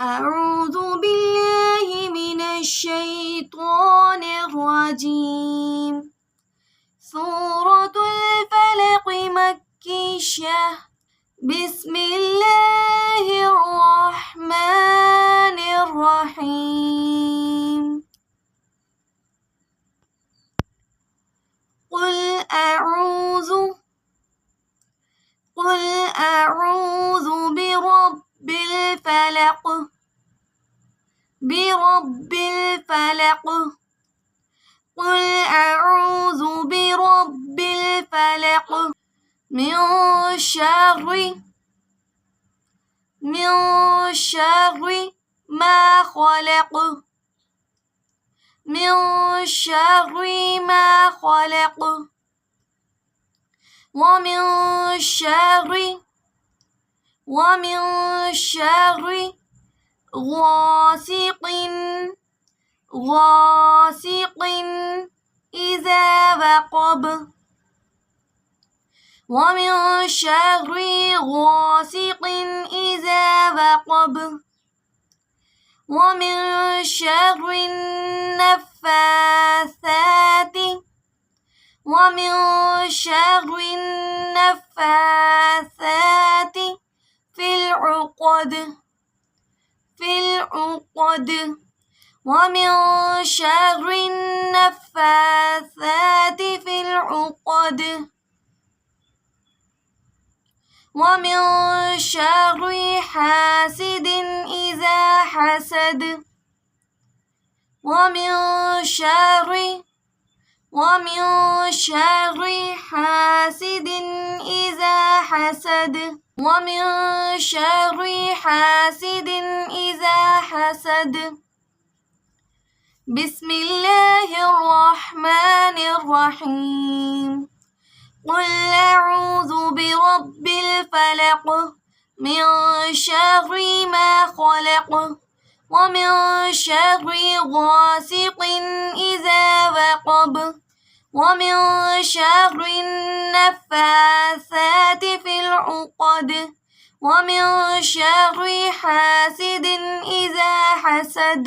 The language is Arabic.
أعوذ بالله من الشيطان الرجيم. سورة الفلق مكية. بسم الله الرحمن الرحيم. قل أعوذ برب الفلق. قل أعوذ برب الفلق من شر ما خلق. ومن شر غاسق إذا وقب. ومن شر غاسق إذا وقب. ومن شر النفاثات في العقد. ومن شر النفاثات في العقد. ومن شر حاسد إذا حسد. ومن شر حاسد إذا حسد. ومن شر حاسد إذا حسد. بسم الله الرحمن الرحيم. قل أعوذ برب الفلق من شر ما خلق. ومن شر غاسق إذا وقب. ومن شر النفاثات في العقد. ومن شر حاسد إذا حسد.